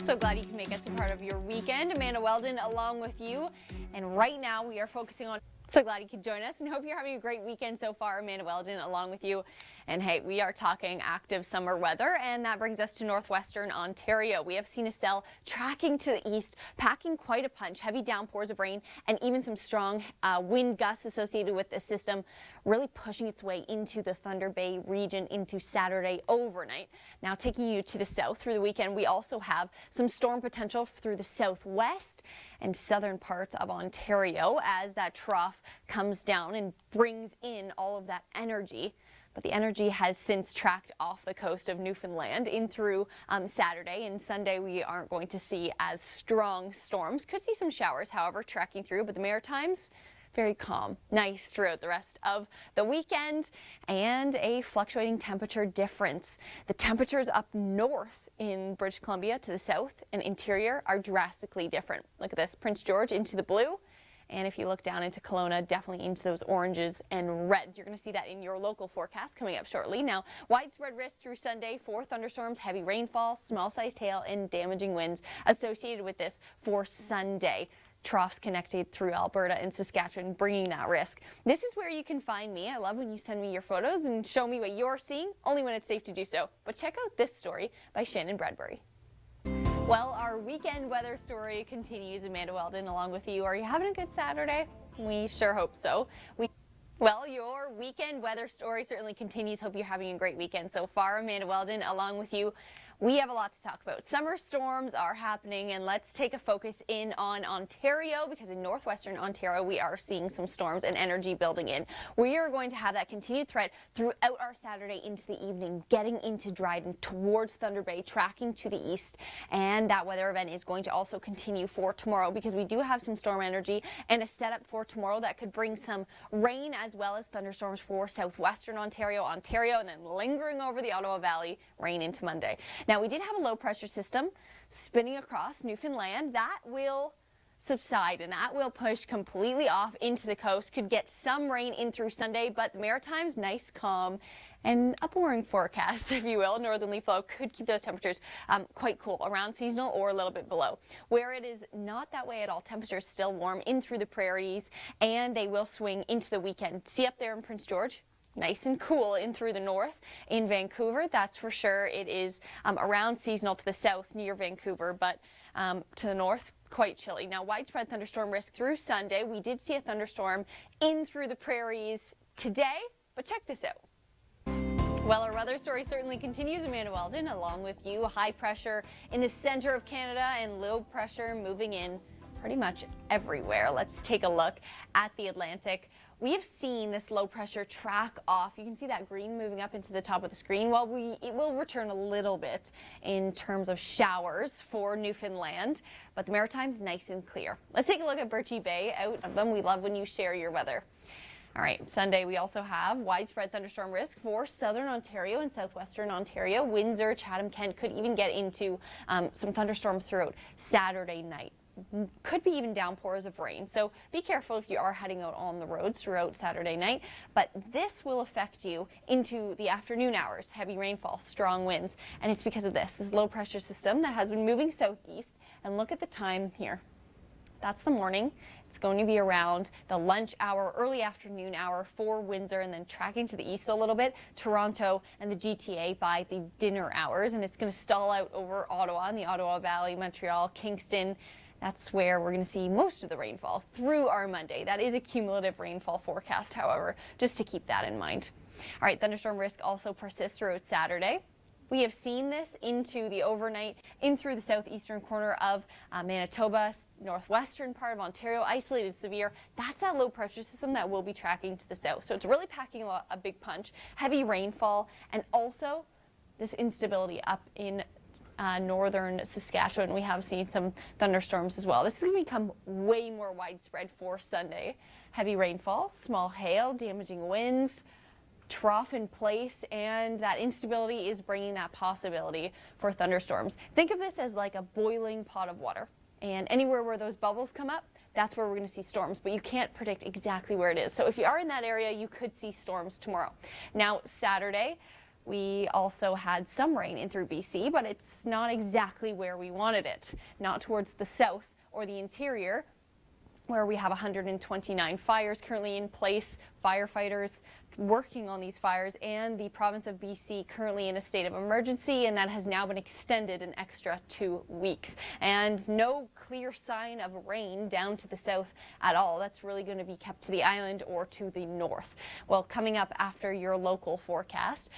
So glad you can make us a part of your weekend. Amanda Weldon along with you. And right now we are focusing on... So glad you could join us and hope you're having a great weekend so far. Amanda Weldon along with you. And hey, we are talking active summer weather, and that brings us to northwestern Ontario. We have seen a cell tracking to the east, packing quite a punch, heavy downpours of rain, and even some strong wind gusts associated with this system, really pushing its way into the Thunder Bay region into Saturday overnight. Now taking you to the south through the weekend, we also have some storm potential through the southwest and southern parts of Ontario as that trough comes down and brings in all of that energy. But the energy has since tracked off the coast of Newfoundland in through Saturday and Sunday. We aren't going to see as strong storms. Could see some showers, however, tracking through, but the Maritimes, very calm, nice throughout the rest of the weekend, and a fluctuating temperature difference. The temperatures up north in British Columbia to the south and interior are drastically different. Look at this, Prince George into the blue. And if you look down into Kelowna, definitely into those oranges and reds. You're going to see that in your local forecast coming up shortly. Now, widespread risk through Sunday for thunderstorms, heavy rainfall, small-sized hail, and damaging winds associated with this for Sunday. Troughs connected through Alberta and Saskatchewan, bringing that risk. This is where you can find me. I love when you send me your photos and show me what you're seeing, only when it's safe to do so. But check out this story by Shannon Bradbury. Well, our weekend weather story continues. Amanda Weldon along with you. Are you having a good Saturday? We sure hope so. Well, your weekend weather story certainly continues. Hope you're having a great weekend so far. Amanda Weldon along with you. We have a lot to talk about. Summer storms are happening, and let's take a focus in on Ontario, because in northwestern Ontario we are seeing some storms and energy building in. We are going to have that continued threat throughout our Saturday into the evening, getting into Dryden towards Thunder Bay, tracking to the east, and that weather event is going to also continue for tomorrow, because we do have some storm energy and a setup for tomorrow that could bring some rain as well as thunderstorms for southwestern Ontario, and then lingering over the Ottawa Valley, rain into Monday. Now, we did have a low pressure system spinning across Newfoundland. That will subside and that will push completely off into the coast. Could get some rain in through Sunday, but the Maritimes, nice, calm, and upwelling forecast, if you will. Northern leaf flow could keep those temperatures quite cool, around seasonal or a little bit below. Where it is not that way at all, temperatures still warm in through the prairies, and they will swing into the weekend. See up there in Prince George? Nice and cool in through the north. In Vancouver, that's for sure. It is around seasonal to the south near Vancouver, but to the north, quite chilly. Now, widespread thunderstorm risk through Sunday. We did see a thunderstorm in through the prairies today, but check this out. Well, our weather story certainly continues. Amanda Weldon along with you. High pressure in the center of Canada and low pressure moving in pretty much everywhere. Let's take a look at the Atlantic. We have seen this low pressure track off. You can see that green moving up into the top of the screen. Well, it will return a little bit in terms of showers for Newfoundland, but the Maritimes nice and clear. Let's take a look at Birchie Bay. Out of them, we love when you share your weather. All right, Sunday we also have widespread thunderstorm risk for southern Ontario and southwestern Ontario. Windsor, Chatham, Kent could even get into some thunderstorms throughout Saturday night. Could be even downpours of rain, so be careful if you are heading out on the roads throughout Saturday night. But this will affect you into the afternoon hours. Heavy rainfall, strong winds, and it's because of this low pressure system that has been moving southeast. And look at the time here. That's the morning. It's going to be around the lunch hour, early afternoon hour for Windsor, and then tracking to the east a little bit, Toronto and the GTA by the dinner hours. And it's going to stall out over Ottawa and the Ottawa Valley, Montreal, Kingston. That's where we're going to see most of the rainfall through our Monday. That is a cumulative rainfall forecast, however, just to keep that in mind. All right, thunderstorm risk also persists throughout Saturday. We have seen this into the overnight, in through the southeastern corner of Manitoba, northwestern part of Ontario, isolated severe. That's that low pressure system that will be tracking to the south. So it's really packing a big punch, heavy rainfall, and also this instability up in northern Saskatchewan. We have seen some thunderstorms as well. This is going to become way more widespread for Sunday. Heavy rainfall, small hail, damaging winds, trough in place, and that instability is bringing that possibility for thunderstorms. Think of this as like a boiling pot of water, and anywhere where those bubbles come up, that's where we're going to see storms, but you can't predict exactly where it is. So if you are in that area, you could see storms tomorrow. Now, Saturday, we also had some rain in through BC, but it's not exactly where we wanted it. Not towards the south or the interior, where we have 129 fires currently in place, firefighters working on these fires, and the province of BC currently in a state of emergency, and that has now been extended an extra 2 weeks. And no clear sign of rain down to the south at all. That's really going to be kept to the island or to the north. Well, coming up after your local forecast.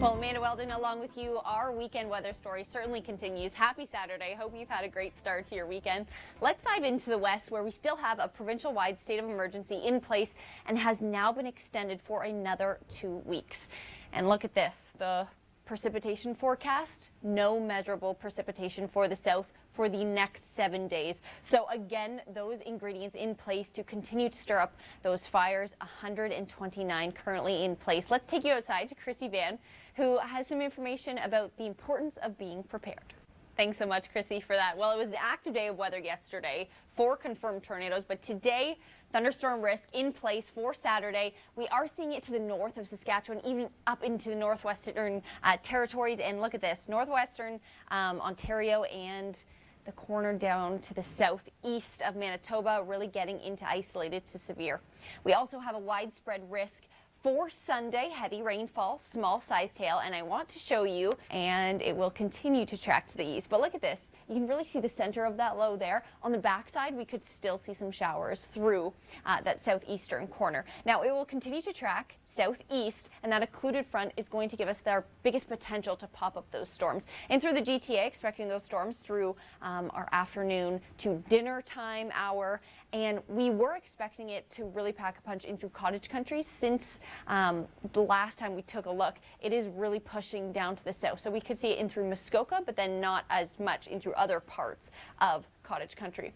Well, Amanda Weldon along with you, our weekend weather story certainly continues. Happy Saturday. Hope you've had a great start to your weekend. Let's dive into the west, where we still have a provincial-wide state of emergency in place and has now been extended for another 2 weeks. And look at this, the precipitation forecast, no measurable precipitation for the south for the next 7 days. So again, those ingredients in place to continue to stir up those fires, 129 currently in place. Let's take you outside to Chrissy Van, who has some information about the importance of being prepared. Thanks so much, Chrissy, for that. Well, it was an active day of weather yesterday, 4 confirmed tornadoes, but today, thunderstorm risk in place for Saturday. We are seeing it to the north of Saskatchewan, even up into the northwestern territories. And look at this, northwestern Ontario and the corner down to the southeast of Manitoba, really getting into isolated to severe. We also have a widespread risk for Sunday, heavy rainfall, small sized hail, and I want to show you, and it will continue to track to the east. But look at this. You can really see the center of that low there. On the backside, we could still see some showers through that southeastern corner. Now, it will continue to track southeast, and that occluded front is going to give us our biggest potential to pop up those storms. And through the GTA, expecting those storms through our afternoon to dinner time hour. And we were expecting it to really pack a punch in through cottage country since the last time we took a look. It is really pushing down to the south. So we could see it in through Muskoka, but then not as much in through other parts of cottage country.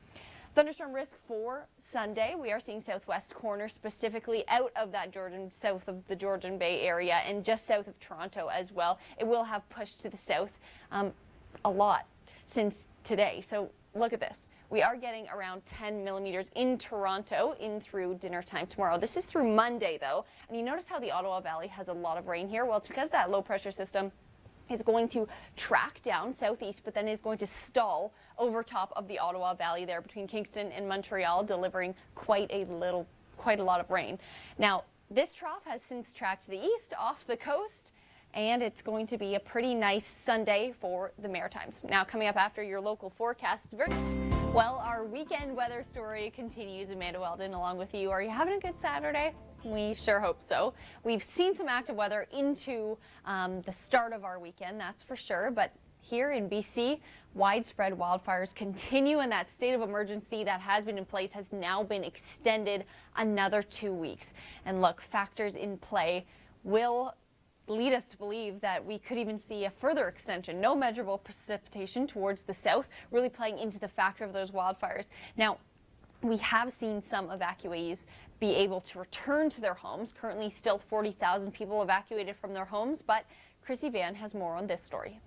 Thunderstorm risk for Sunday. We are seeing southwest corner, specifically out of that south of the Georgian Bay area and just south of Toronto as well. It will have pushed to the south a lot since today. So look at this. We are getting around 10 millimeters in Toronto in through dinner time tomorrow. This is through Monday, though. And you notice how the Ottawa Valley has a lot of rain here? Well, it's because that low pressure system is going to track down southeast, but then is going to stall over top of the Ottawa Valley there between Kingston and Montreal, delivering quite a lot of rain. Now, this trough has since tracked to the east off the coast, and it's going to be a pretty nice Sunday for the Maritimes. Now, coming up after your local forecast, well, our weekend weather story continues. Amanda Weldon along with you. Are you having a good Saturday? We sure hope so. We've seen some active weather into the start of our weekend, that's for sure. But here in BC, widespread wildfires continue, and that state of emergency that has been in place has now been extended another 2 weeks. And look, factors in play will lead us to believe that we could even see a further extension. No measurable precipitation towards the south, really playing into the factor of those wildfires. Now, we have seen some evacuees be able to return to their homes. Currently, still 40,000 people evacuated from their homes, but Chrissy Van has more on this story.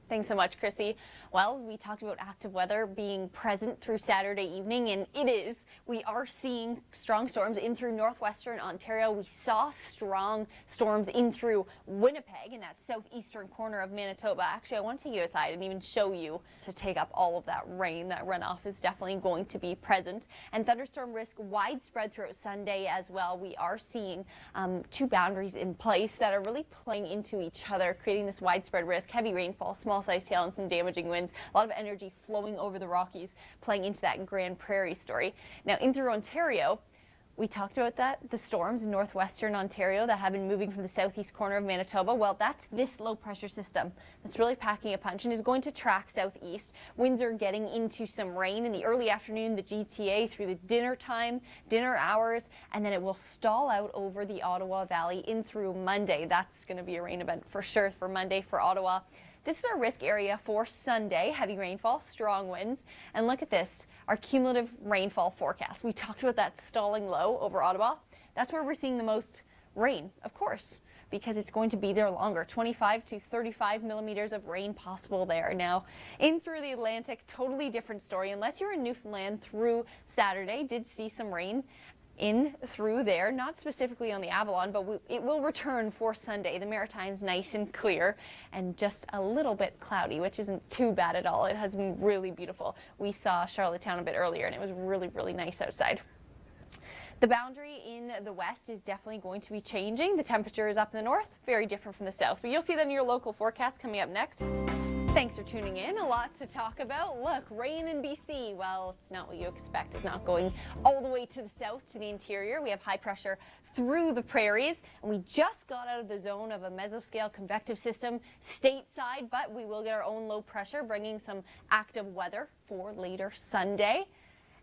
Thanks so much, Chrissy. Well, we talked about active weather being present through Saturday evening, and it is. We are seeing strong storms in through northwestern Ontario. We saw strong storms in through Winnipeg in that southeastern corner of Manitoba. Actually, I want to take you aside and even show you to take up all of that rain. That runoff is definitely going to be present. And thunderstorm risk widespread throughout Sunday as well. We are seeing two boundaries in place that are really playing into each other, creating this widespread risk, heavy rainfall, small sized hail, and some damaging winds. A lot of energy flowing over the Rockies, playing into that Grand Prairie story. Now, in through Ontario, we talked about that, the storms in northwestern Ontario that have been moving from the southeast corner of Manitoba. Well, that's this low pressure system that's really packing a punch and is going to track southeast. Winds are getting into some rain in the early afternoon, the GTA through the dinner hours, and then it will stall out over the Ottawa Valley in through Monday. That's going to be a rain event for sure for Monday for Ottawa. This is our risk area for Sunday, heavy rainfall, strong winds. And look at this, our cumulative rainfall forecast. We talked about that stalling low over Ottawa. That's where we're seeing the most rain, of course, because it's going to be there longer. 25 to 35 millimeters of rain possible there. Now, in through the Atlantic, totally different story. Unless you're in Newfoundland through Saturday, did see some rain. in through there, not specifically on the Avalon, but it will return for Sunday. The Maritime's nice and clear and just a little bit cloudy, which isn't too bad at all. It has been really beautiful. We saw Charlottetown a bit earlier and it was really, really nice outside. The boundary in the west is definitely going to be changing. The temperature is up in the north, very different from the south, but you'll see that in your local forecast coming up next. Thanks for tuning in. A lot to talk about. Look, rain in BC. Well, it's not what you expect. It's not going all the way to the south to the interior. We have high pressure through the prairies, and we just got out of the zone of a mesoscale convective system stateside, but we will get our own low pressure, bringing some active weather for later Sunday.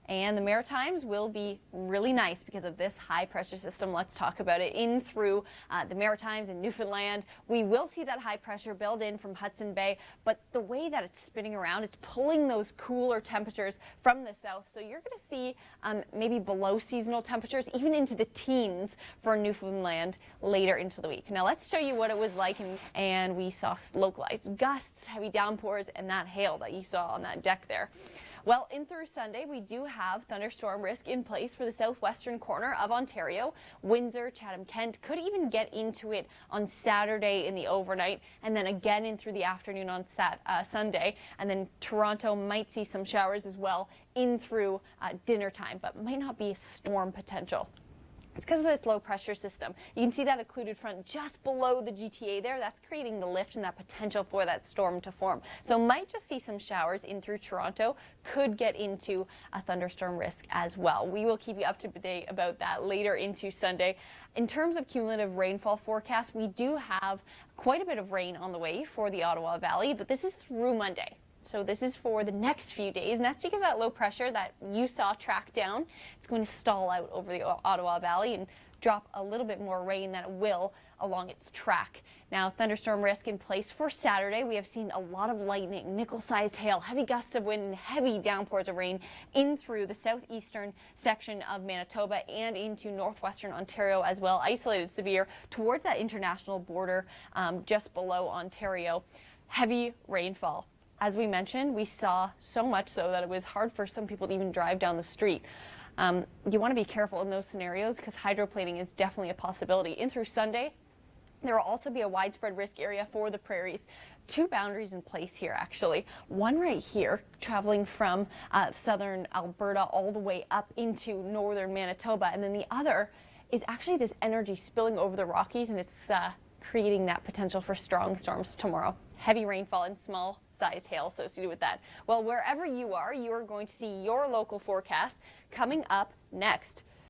And the Maritimes will be really nice because of this high pressure system. Let's talk about it. In through the Maritimes and Newfoundland, we will see that high pressure build in from Hudson Bay, but the way that it's spinning around, it's pulling those cooler temperatures from the south. So you're going to see maybe below seasonal temperatures, even into the teens for Newfoundland later into the week. Now let's show you what it was like, and we saw localized gusts, heavy downpours, and that hail that you saw on that deck there. Well, in through Sunday, we do have thunderstorm risk in place for the southwestern corner of Ontario. Windsor, Chatham, Kent could even get into it on Saturday in the overnight, and then again in through the afternoon on Sunday. And then Toronto might see some showers as well in through dinner time, but might not be storm potential. It's because of this low pressure system. You can see that occluded front just below the GTA there. That's creating the lift and that potential for that storm to form. So might just see some showers in through Toronto. Could get into a thunderstorm risk as well. We will keep you up to date about that later into Sunday. In terms of cumulative rainfall forecast, we do have quite a bit of rain on the way for the Ottawa Valley, but this is through Monday. So this is for the next few days, and that's because that low pressure that you saw track down, it's going to stall out over the Ottawa Valley and drop a little bit more rain than it will along its track. Now, thunderstorm risk in place for Saturday. We have seen a lot of lightning, nickel-sized hail, heavy gusts of wind, and heavy downpours of rain in through the southeastern section of Manitoba and into northwestern Ontario as well. Isolated severe towards that international border just below Ontario. Heavy rainfall. As we mentioned, we saw so much so that it was hard for some people to even drive down the street. You want to be careful in those scenarios because hydroplaning is definitely a possibility. In through Sunday, there will also be a widespread risk area for the prairies. Two boundaries in place here, actually. One right here, traveling from southern Alberta all the way up into northern Manitoba, and then the other is actually this energy spilling over the Rockies, and it's creating that potential for strong storms tomorrow. Heavy rainfall and small-sized hail associated with that. Well, wherever you are going to see your local forecast coming up next.